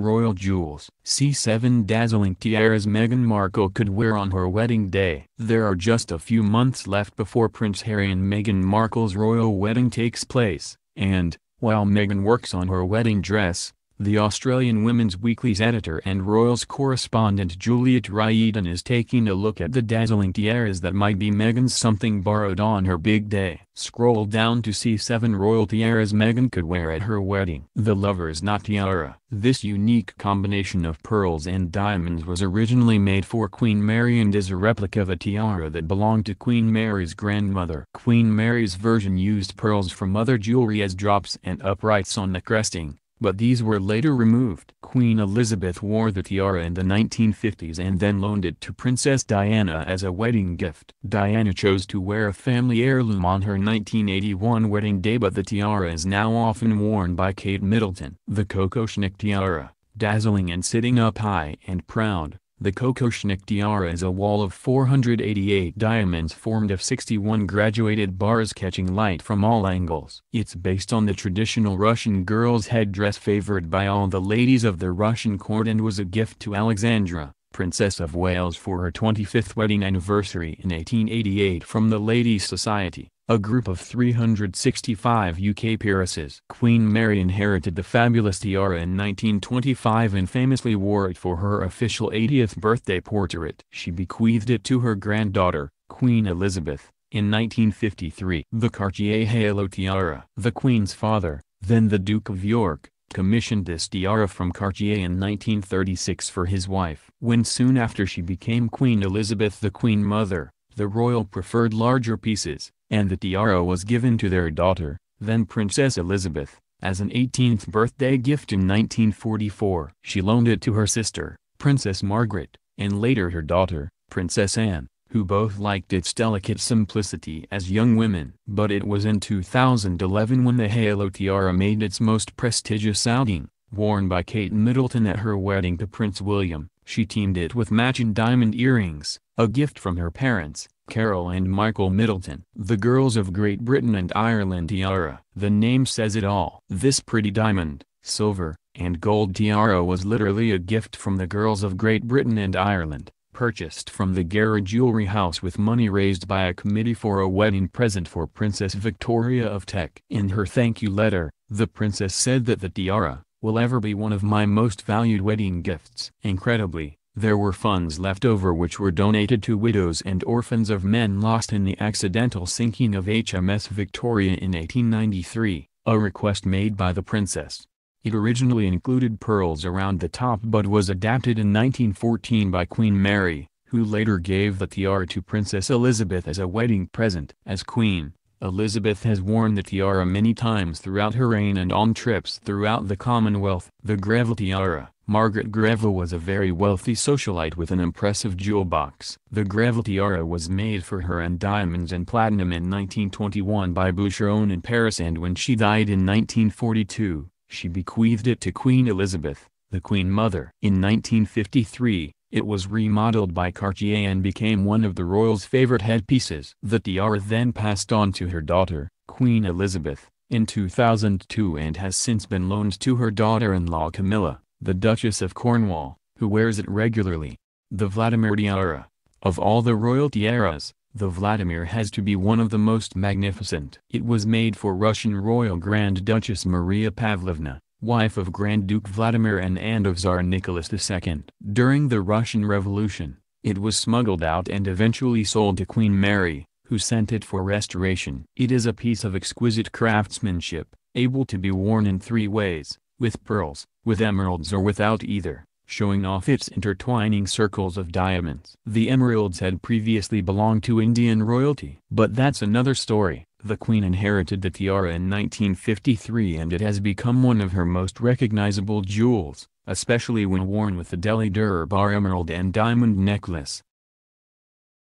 Royal jewels. C7 dazzling tiaras Meghan Markle could wear on her wedding day. There are just a few months left before Prince Harry and Meghan Markle's royal wedding takes place, and, while Meghan works on her wedding dress, the Australian Women's Weekly's editor and royals correspondent Juliet Riordan is taking a look at the dazzling tiaras that might be Meghan's something borrowed on her big day. Scroll down to see 7 royal tiaras Meghan could wear at her wedding. The Lover's Knot Tiara. This unique combination of pearls and diamonds was originally made for Queen Mary and is a replica of a tiara that belonged to Queen Mary's grandmother. Queen Mary's version used pearls from other jewelry as drops and uprights on the cresting, but these were later removed. Queen Elizabeth wore the tiara in the 1950s and then loaned it to Princess Diana as a wedding gift. Diana chose to wear a family heirloom on her 1981 wedding day, but the tiara is now often worn by Kate Middleton. The Kokoschnick Tiara. Dazzling and sitting up high and proud, the Kokoschnick tiara is a wall of 488 diamonds formed of 61 graduated bars catching light from all angles. It's based on the traditional Russian girl's headdress favored by all the ladies of the Russian court and was a gift to Alexandra, Princess of Wales, for her 25th wedding anniversary in 1888 from the Ladies' Society, a group of 365 UK peeresses. Queen Mary inherited the fabulous tiara in 1925 and famously wore it for her official 80th birthday portrait. She bequeathed it to her granddaughter, Queen Elizabeth, in 1953. The Cartier Halo Tiara. The Queen's father, then the Duke of York, commissioned this tiara from Cartier in 1936 for his wife. When soon after she became Queen Elizabeth the Queen Mother, the royal preferred larger pieces, and the tiara was given to their daughter, then Princess Elizabeth, as an 18th birthday gift in 1944. She loaned it to her sister, Princess Margaret, and later her daughter, Princess Anne, who both liked its delicate simplicity as young women. But it was in 2011 when the Halo tiara made its most prestigious outing, worn by Kate Middleton at her wedding to Prince William. She teamed it with matching diamond earrings, a gift from her parents, Carol and Michael Middleton. The Girls of Great Britain and Ireland Tiara. The name says it all. This pretty diamond, silver, and gold tiara was literally a gift from the girls of Great Britain and Ireland, purchased from the Garrett Jewelry House with money raised by a committee for a wedding present for Princess Victoria of Teck. In her thank you letter, the princess said that the tiara will ever be one of my most valued wedding gifts. Incredibly, there were funds left over which were donated to widows and orphans of men lost in the accidental sinking of HMS Victoria in 1893, a request made by the princess. It originally included pearls around the top but was adapted in 1914 by Queen Mary, who later gave the tiara to Princess Elizabeth as a wedding present. As Queen, Elizabeth has worn the tiara many times throughout her reign and on trips throughout the Commonwealth. The Greville Tiara. Margaret Greville was a very wealthy socialite with an impressive jewel box. The Greville tiara was made for her in diamonds and platinum in 1921 by Boucheron in Paris, and when she died in 1942, she bequeathed it to Queen Elizabeth, the Queen Mother. In 1953, it was remodeled by Cartier and became one of the royals' favorite headpieces. The tiara then passed on to her daughter, Queen Elizabeth, in 2002 and has since been loaned to her daughter-in-law Camilla, the Duchess of Cornwall, who wears it regularly. The Vladimir Tiara. Of all the royal tiaras, the Vladimir has to be one of the most magnificent. It was made for Russian Royal Grand Duchess Maria Pavlovna, wife of Grand Duke Vladimir and of Tsar Nicholas II. During the Russian Revolution, it was smuggled out and eventually sold to Queen Mary, who sent it for restoration. It is a piece of exquisite craftsmanship, able to be worn in 3 ways, with pearls, with emeralds or without either, showing off its intertwining circles of diamonds. The emeralds had previously belonged to Indian royalty. But that's another story. The Queen inherited the tiara in 1953 and it has become one of her most recognizable jewels, especially when worn with the Delhi Durbar emerald and diamond necklace.